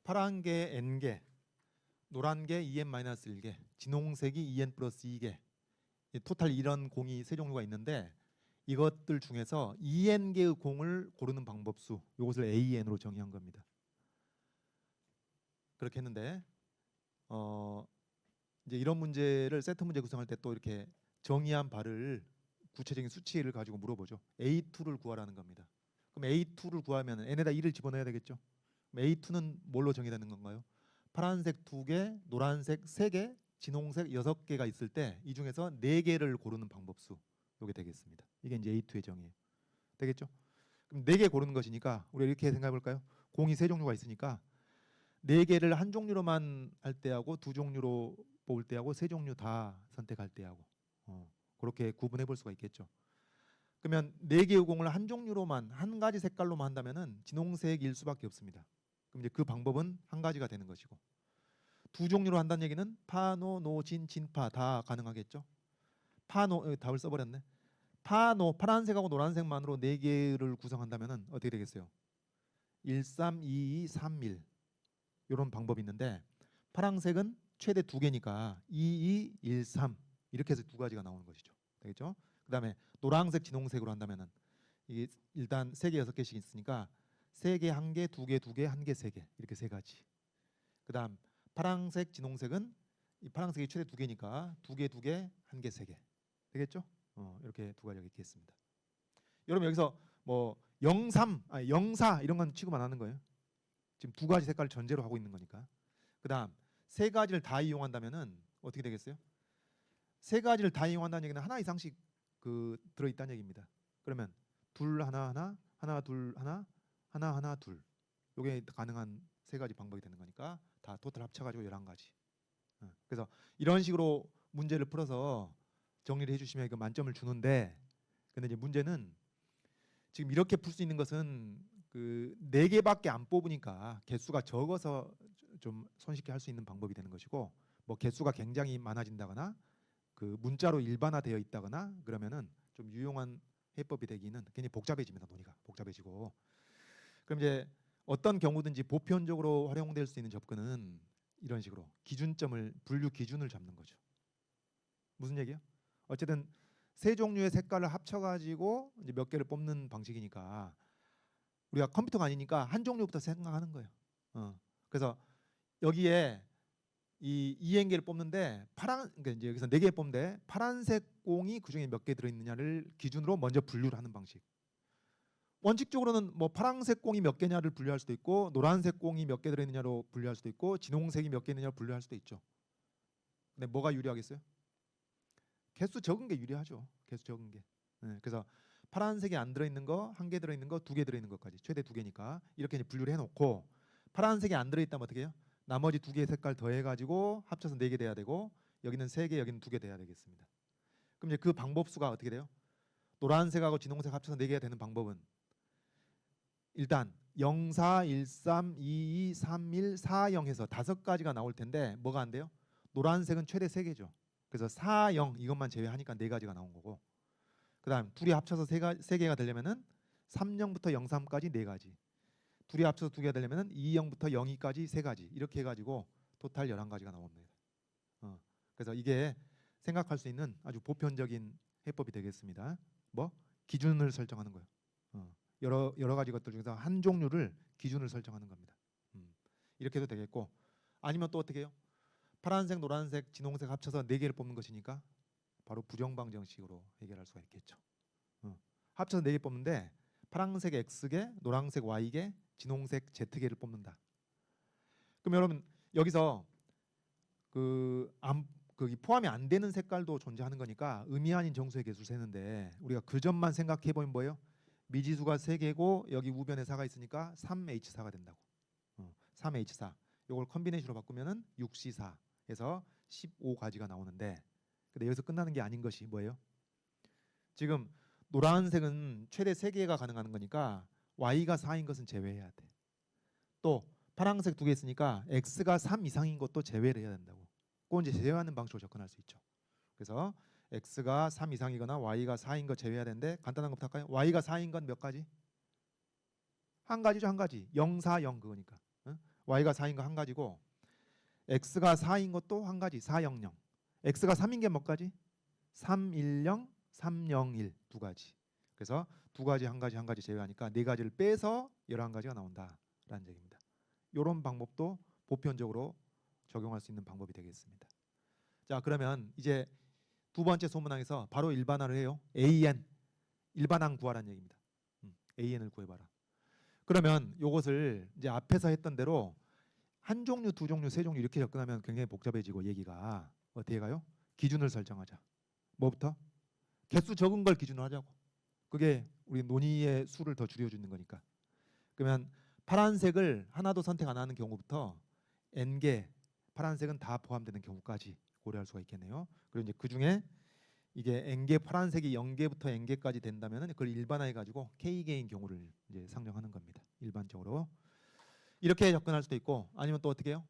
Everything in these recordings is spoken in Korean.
파란 게 n개, 노란 게 2n-1개, 진홍색이 2n 플러스 2개. 토탈 이런 공이 세 종류가 있는데 이것들 중에서 2n개의 공을 고르는 방법수, 이것을 AN으로 정의한 겁니다. 그렇게 했는데 이제 이런 문제를 세트 문제 구성할 때 또 이렇게 정의한 바를 구체적인 수치를 가지고 물어보죠. A2를 구하라는 겁니다. 그럼 A2를 구하면 n에다 2를 집어넣어야 되겠죠. 그럼 A2는 뭘로 정의되는 건가요? 파란색 2개, 노란색 3개, 진홍색 6개가 있을 때 이 중에서 4개를 고르는 방법수, 이게 되겠습니다. 이게 이제 A2의 정의예요. 되겠죠? 그럼 4개 고르는 것이니까 우리 이렇게 생각해 볼까요? 공이 세 종류가 있으니까 4개를 한 종류로만 할 때하고 두 종류로 뽑을 때하고 세 종류 다 선택할 때하고 그렇게 구분해 볼 수가 있겠죠. 그러면 4개의 공을 한 종류로만, 한 가지 색깔로만 한다면은 진홍색일 수밖에 없습니다. 그럼 이제 그 방법은 한 가지가 되는 것이고, 두 종류로 한다는 얘기는 파, 노, 진, 진파 다 가능하겠죠. 답을 써버렸네. 파란색하고 노란색만으로 4개를 구성한다면은 어떻게 되겠어요? 1, 3, 2, 2, 3, 1 이런 방법이 있는데, 파란색은 최대 2개니까 2, 2, 1, 3 이렇게 해서 두 가지가 나오는 것이죠. 되겠죠? 그다음에 노란색, 진홍색으로 한다면은 이게 일단 3개, 6개씩 있으니까 3개, 1개, 2개, 2개, 1개, 3개 이렇게 세 가지. 그다음 파란색, 진홍색은 이 파란색이 최대 2개니까 2개, 2개, 1개, 3개 되겠죠? 이렇게 두 가지가 있겠습니다. 여러분 여기서 뭐 03, 04 이런 건 취급 안 하는 거예요. 지금 두 가지 색깔을 전제로 하고 있는 거니까. 그다음 세 가지를 다 이용한다면은 어떻게 되겠어요? 세 가지를 다 이용한다는 얘기는 하나 이상씩 들어 있다는 얘기입니다. 그러면 둘 하나 하나, 하나 둘 하나, 하나 하나 둘. 요게 가능한 세 가지 방법이 되는 거니까 다 토탈 합쳐 가지고 11가지. 그래서 이런 식으로 문제를 풀어서 정리를 해 주시면 그 만점을 주는데, 근데 이제 문제는 지금 이렇게 풀 수 있는 것은 그 4개밖에 안 뽑으니까 개수가 적어서 좀 손쉽게 할 수 있는 방법이 되는 것이고, 뭐 개수가 굉장히 많아진다거나 그 문자로 일반화되어 있다거나 그러면은 좀 유용한 해법이 되기는 굉장히 복잡해집니다. 논의가 복잡해지고. 그럼 이제 어떤 경우든지 보편적으로 활용될 수 있는 접근은 이런 식으로 기준점을, 분류 기준을 잡는 거죠. 무슨 얘기요? 어쨌든 세 종류의 색깔을 합쳐가지고 이제 몇 개를 뽑는 방식이니까 우리가 컴퓨터가 아니니까 한 종류부터 생각하는 거예요. 그래서 여기에 이 2N개를 뽑는데 그러니까 이제 여기서 4개 뽑는데 파란색 공이 그 중에 몇 개 들어있느냐를 기준으로 먼저 분류를 하는 방식. 원칙적으로는 뭐 파란색 공이 몇 개냐를 분류할 수도 있고, 노란색 공이 몇 개 들어있느냐로 분류할 수도 있고, 진홍색이 몇 개 있느냐로 분류할 수도 있죠. 근데 뭐가 유리하겠어요? 개수 적은 게 유리하죠. 개수 적은 게. 그래서 파란색이 안 들어있는 거, 1개 들어있는 거, 2개 들어있는 것까지 최대 2개니까 이렇게 이제 분류를 해놓고, 파란색이 안 들어있다면 어떻게 해요? 나머지 2개의 색깔 더해가지고 합쳐서 4개 돼야 되고, 여기는 3개, 여기는 2개 돼야 되겠습니다. 그럼 이제 그 방법수가 어떻게 돼요? 노란색하고 진홍색 합쳐서 4개가 되는 방법은 일단 0, 4, 1, 3, 2, 2, 3, 1, 4, 0 해서 5가지가 나올 텐데 뭐가 안 돼요? 노란색은 최대 3개죠. 그래서 4, 0 이것만 제외하니까 4가지가 나온 거고, 그 다음 둘이 합쳐서 3개가 되려면은 3, 0부터 0, 3까지 4가지, 둘이 합쳐서 2개가 되려면은 2, 0부터 0, 2까지 3가지 이렇게 해가지고 토탈 11가지가 나옵니다. 그래서 이게 생각할 수 있는 아주 보편적인 해법이 되겠습니다. 뭐? 기준을 설정하는 거예요. 여러 가지 것들 중에서 한 종류를 기준을 설정하는 겁니다. 이렇게 해도 되겠고, 아니면 또 어떻게 해요? 파란색, 노란색, 진홍색 합쳐서 4개를 뽑는 것이니까 바로 부정방정식으로 해결할 수가 있겠죠. 합쳐서 4개 뽑는데 파란색 X개, 노란색 Y개, 진홍색 Z개를 뽑는다. 그럼 여러분 여기서 포함이 안 되는 색깔도 존재하는 거니까 의미 아닌 정수의 개수를 세는데, 우리가 그 점만 생각해 보면 뭐예요? 미지수가 3개고 여기 우변에 4가 있으니까 3H4가 된다고. 3H4 이걸 컨비네이션으로 바꾸면은 6C4 해서 15가지가 나오는데, 근데 여기서 끝나는 게 아닌 것이 뭐예요? 지금 노란색은 최대 3개가 가능한 거니까 Y가 4인 것은 제외해야 돼. 또 파란색 2개 있으니까 X가 3 이상인 것도 제외를 해야 된다고. 그건 이제 제외하는 방식으로 접근할 수 있죠. 그래서 X가 3 이상이거나 Y가 4인 거 제외해야 되는데, 간단한 것부터 할까요? Y가 4인 건 몇 가지? 한 가지죠, 한 가지. 0, 4, 0 그거니까. y가 4인 거 한 가지고 x가 4인 것도 한 가지 400. x가 3인 게 몇 가지? 310, 301 두 가지. 그래서 두 가지 한 가지 제외하니까 네 가지를 빼서 11가지가 나온다라는 얘기입니다. 이런 방법도 보편적으로 적용할 수 있는 방법이 되겠습니다. 자, 그러면 이제 두 번째 소문항에서 바로 일반화를 해요. AN 일반항 구하라는 얘기입니다. AN을 구해봐라. 그러면 이것을 이제 앞에서 했던 대로 한 종류, 두 종류, 세 종류 이렇게 접근하면 굉장히 복잡해지고 얘기가 어떻게 가요? 기준을 설정하자. 뭐부터? 개수 적은 걸 기준으로 하자고. 그게 우리 논의의 수를 더 줄여주는 거니까. 그러면 파란색을 하나도 선택 안 하는 경우부터 n개, 파란색은 다 포함되는 경우까지 고려할 수가 있겠네요. 그리고 이제 그 중에 이게 n개 파란색이 0개부터 n개까지 된다면은 그걸 일반화해 가지고 k개인 경우를 이제 상정하는 겁니다. 일반적으로 이렇게 접근할 수도 있고 아니면 또 어떻게 해요?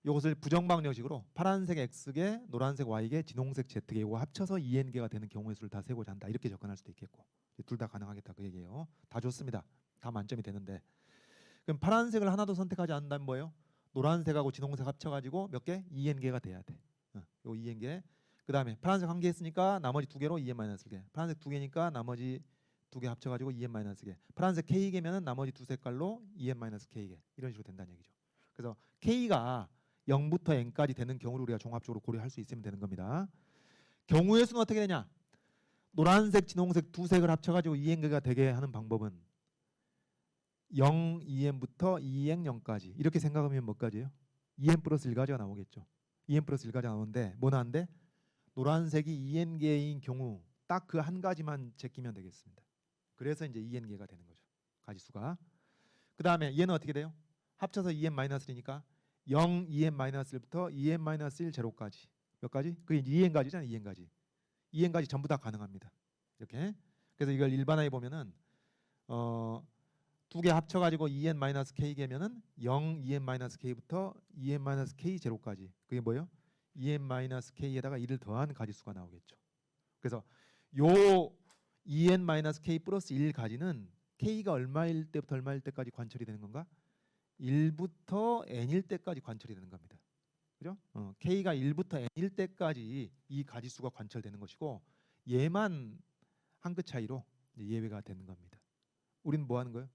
이것을 부정방정식으로 파란색 x개, 노란색 y개, 진홍색 z개 이거 합쳐서 2n개가 되는 경우의 수를 다 세고자 한다. 이렇게 접근할 수도 있겠고 둘 다 가능하겠다 그 얘기예요. 다 좋습니다. 다 만점이 되는데 그럼 파란색을 하나도 선택하지 않는다면 뭐예요? 노란색하고 진홍색 합쳐가지고 몇 개? 2n개가 돼야 돼. 요 2n개. 그 다음에 파란색 한 개 했으니까 나머지 두 개로 2n-개. 파란색 두 개니까 나머지 두 개 합쳐가지고 2n-개. 파란색 k개면은 나머지 두 색깔로 2n-k개. 이런 식으로 된다는 얘기죠. 그래서 k가 0부터 n까지 되는 경우를 우리가 종합적으로 고려할 수 있으면 되는 겁니다. 경우의 수는 어떻게 되냐? 노란색, 진홍색 두 색을 합쳐가지고 2n개가 되게 하는 방법은 0, 2n부터 2n 0까지 이렇게 생각하면 뭐까지예요? 2n 플러스 1가지가 나오겠죠. 2n 플러스 1가지가 나오는데 뭐 나는데 노란색이 2n개인 경우 딱 그 한 가지만 제끼면 되겠습니다. 그래서 이제 2n개가 되는 거죠. 가지수가. 그 다음에 얘는 어떻게 돼요? 합쳐서 2n-1이니까 0, 2n-1부터 2n-1 제로까지 몇 가지? 그게 2n가지잖아요. 2n가지. 2n가지 전부 다 가능합니다. 이렇게. 그래서 이걸 일반화해 보면은 두 개 합쳐가지고 2n-k개면은 0, 2n-k부터 2n-k 제로까지 그게 뭐예요? 2n-k에다가 1을 더한 가지수가 나오겠죠. 그래서 요 2n-k 플러스 1 가지는 k가 얼마일 때부터 얼마일 때까지 관철이 되는 건가? 1부터 n일 때까지 관철이 되는 겁니다. 그죠? k가 1부터 n일 때까지 이 가지수가 관철되는 것이고 얘만 한 끗 차이로 예외가 되는 겁니다. 우리는 뭐 하는 거예요?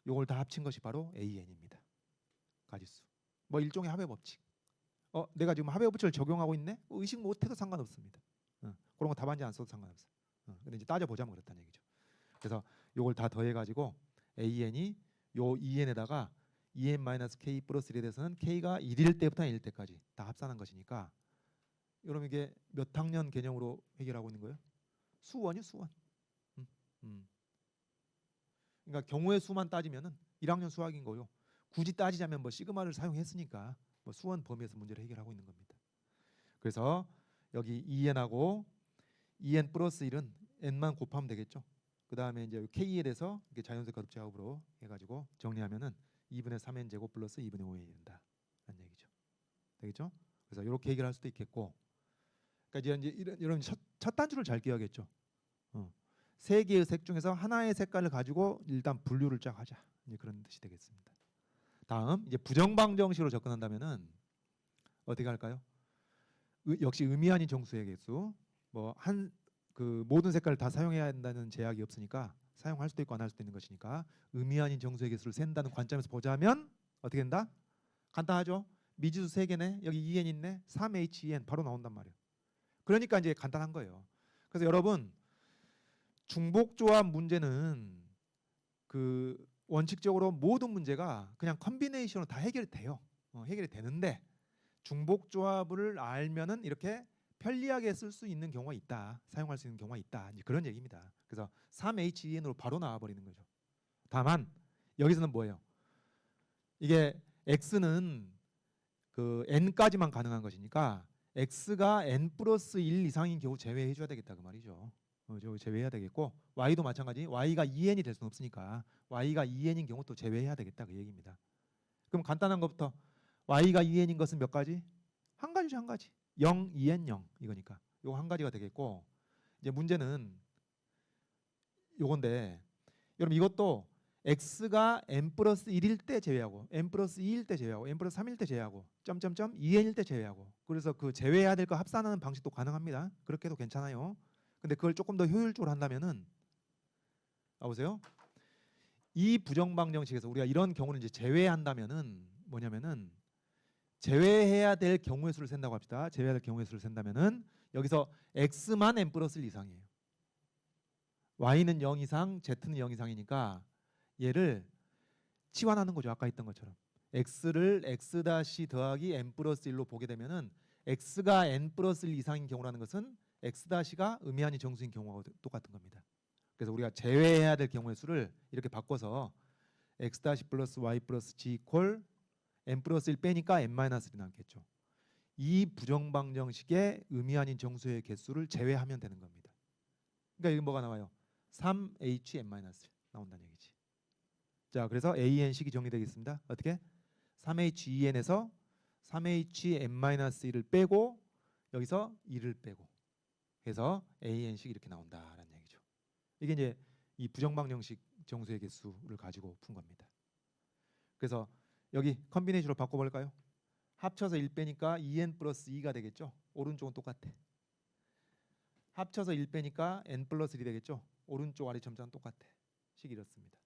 요걸 다 합친 것이 바로 AN입니다. 가지수. 뭐 일종의 합의 법칙. 내가 지금 합의 법칙을 적용하고 있네? 의식 못해도 상관없습니다. 그런 거 답안지 안 써도 상관없어. 근데 이제 따져보자면 그렇다는 얘기죠. 그래서 요걸 다 더해가지고 AN이 요 2n에다가 2n-k 플러스 1에 대해서는 k가 1일 때부터 n일 때까지 다 합산한 것이니까 여러분 이게 몇 학년 개념으로 해결하고 있는 거예요? 수원이요, 수원. 그러니까 경우의 수만 따지면은 1학년 수학인 거요. 굳이 따지자면 뭐 시그마를 사용했으니까 뭐 수원 범위에서 문제를 해결하고 있는 겁니다. 그래서 여기 2n하고 2n 플러스 1은 n만 곱하면 되겠죠. 그 다음에 이제 k에 대해서 이렇게 자연수 거듭 제곱으로 해가지고 정리하면은 2분의 3n 제곱 플러스 2분의 5n이 된다라는 얘기죠. 되겠죠? 그래서 이렇게 해결할 수도 있겠고, 그러니까 이제 이런 첫 단추를 잘 끼워야겠죠. 세 개의 색 중에서 하나의 색깔을 가지고 일단 분류를 쫙 하자. 이제 그런 뜻이 되겠습니다. 다음 이제 부정방정식으로 접근한다면은 어떻게 할까요? 역시 의미 아닌 정수의 개수. 뭐 한 그 모든 색깔을 다 사용해야 한다는 제약이 없으니까 사용할 수도 있고 안 할 수도 있는 것이니까 의미 아닌 정수의 개수를 센다는 관점에서 보자면 어떻게 된다? 간단하죠. 미지수 3개네. 여기 2n 있네. 3hen 바로 나온단 말이에요. 그러니까 이제 간단한 거예요. 그래서 여러분 중복조합 문제는 그 원칙적으로 모든 문제가 그냥 컨비네이션으로 다 해결이 돼요. 해결이 되는데 중복조합을 알면은 이렇게 편리하게 쓸 수 있는 경우가 있다. 사용할 수 있는 경우가 있다. 이제 그런 얘기입니다. 그래서 3HEN으로 바로 나와 버리는 거죠. 다만 여기서는 뭐예요? 이게 x는 그 n까지만 가능한 것이니까 x가 n 플러스 1 이상인 경우 제외해 줘야 되겠다 그 말이죠. 저 제외해야 되겠고 y도 마찬가지. y가 2n이 될 수는 없으니까 y가 2n인 경우 또 제외해야 되겠다 그 얘기입니다. 그럼 간단한 것부터 y가 2n인 것은 몇 가지? 한 가지죠, 한 가지. 0, 2n, 0 이거니까 요거 한 가지가 되겠고 이제 문제는 요건데 여러분 이것도 x가 n 플러스 1일 때 제외하고 n 플러스 2일 때 제외하고 n 플러스 3일 때 제외하고 점점점 2n일 때 제외하고 그래서 그 제외해야 될 거 합산하는 방식도 가능합니다. 그렇게 해도 괜찮아요. 근데 그걸 조금 더 효율적으로 한다면은 보세요. 이 부정방정식에서 우리가 이런 경우를 이제 제외한다면은 뭐냐면은 제외해야 될 경우의 수를 센다고 합시다. 제외해야 될 경우의 수를 센다면은 여기서 x만 n 플러스 1 이상이에요. y는 0 이상, z는 0 이상이니까 얘를 치환하는 거죠. 아까 했던 것처럼 x를 x 다시 더하기 n 플러스 1로 보게 되면은 x가 n 플러스 1 이상인 경우라는 것은 x 다시가 의미하는 정수인 경우하고 똑같은 겁니다. 그래서 우리가 제외해야 될 경우의 수를 이렇게 바꿔서 x 다시 플러스 y 플러스 g 콜 n 플러스 1 빼니까 n 마이너스 1이 남겠죠. 이 부정방정식의 의미 아닌 정수의 개수를 제외하면 되는 겁니다. 그러니까 여기 뭐가 나와요? 3hn 마이너스 1 나온다는 얘기지. 자, 그래서 an식이 정리되겠습니다. 어떻게? 3h2n에서 3hn-1을 빼고 여기서 2를 빼고 해서 an식이 이렇게 나온다라는 얘기죠. 이게 이제 이 부정방정식 정수의 개수를 가지고 푼 겁니다. 그래서 여기 컨비네이션으로 바꿔볼까요? 합쳐서 1 빼니까 2n 플러스 2가 되겠죠. 오른쪽은 똑같아. 합쳐서 1 빼니까 n 플러스 1이 되겠죠. 오른쪽 아래 점자는 똑같아. 식이 이렇습니다.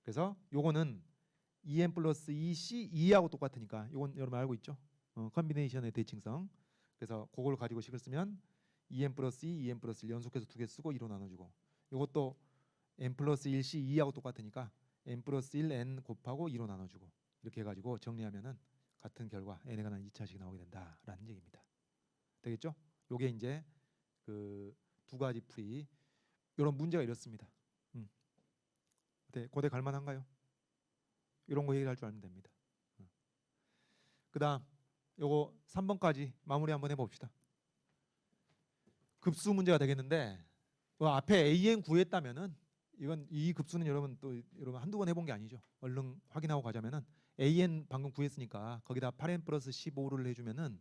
그래서 요거는 2n 플러스 2c 2하고 똑같으니까 요건 여러분 알고 있죠? 컨비네이션의 대칭성. 그래서 그걸 가지고 식을 쓰면 2n 플러스 2, 2n 플러스 1 연속해서 두 개 쓰고 2로 나눠주고 요것도 n 플러스 1c 2하고 똑같으니까 n 플러스 1 n 곱하고 2로 나눠주고 이렇게 해가지고 정리하면은 같은 결과 n에 관한 2차식이 나오게 된다라는 얘기입니다. 되겠죠? 요게 이제 그 두 가지 풀이 이런 문제가 이렇습니다. 고대 갈만한가요? 이런 거 얘기할 줄 알면 됩니다. 그다음 요거 3번까지 마무리 한번 해봅시다. 급수 문제가 되겠는데 앞에 AN 구했다면은 이건 이 급수는 여러분 또 여러분 한두 번 해본 게 아니죠. 얼른 확인하고 가자면은 AN 방금 구했으니까 거기다 8n 플러스 15를 해주면은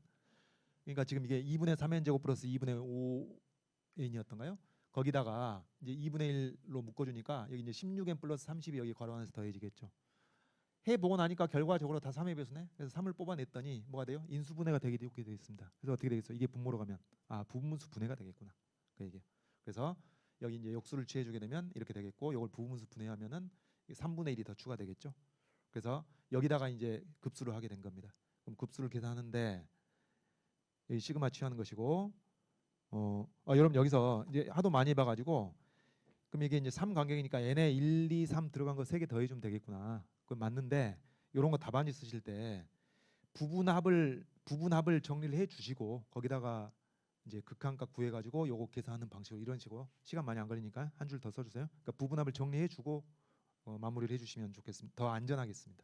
그러니까 지금 이게 2분의 3n 제곱 플러스 2분의 5n이었던가요? 거기다가 이제 2분의 1로 묶어주니까 여기 이제 16n 플러스 30이 여기 괄호 안에서 더해지겠죠. 해보고 나니까 결과적으로 다 3의 배수네. 그래서 3을 뽑아냈더니 뭐가 돼요? 인수분해가 되게 되어 있습니다. 그래서 어떻게 되겠어? 이게 분모로 가면 부분수 분해가 되겠구나. 그 얘기예요. 그래서 여기 이제 역수를 취해주게 되면 이렇게 되겠고, 이걸 부분수 분해하면은 3분의 1이 더 추가되겠죠. 그래서 여기다가 이제 급수를 하게 된 겁니다. 그럼 급수를 계산하는데 여기 시그마 취하는 것이고, 여러분 여기서 이제 하도 많이 봐가지고 그럼 이게 이제 3 간격이니까 n에 1, 2, 3 들어간 거 3개 더해주면 되겠구나. 그건 맞는데 이런 거 답안지 쓰실 때 부분합을 정리를 해주시고 거기다가 이제 극한값 구해가지고 요거 계산하는 방식으로 이런 식으로 시간 많이 안 걸리니까 한 줄 더 써주세요. 그러니까 부분합을 정리해주고 마무리를 해주시면 좋겠습니다. 더 안전하겠습니다.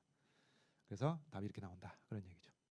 그래서 답이 이렇게 나온다 그런 얘기죠.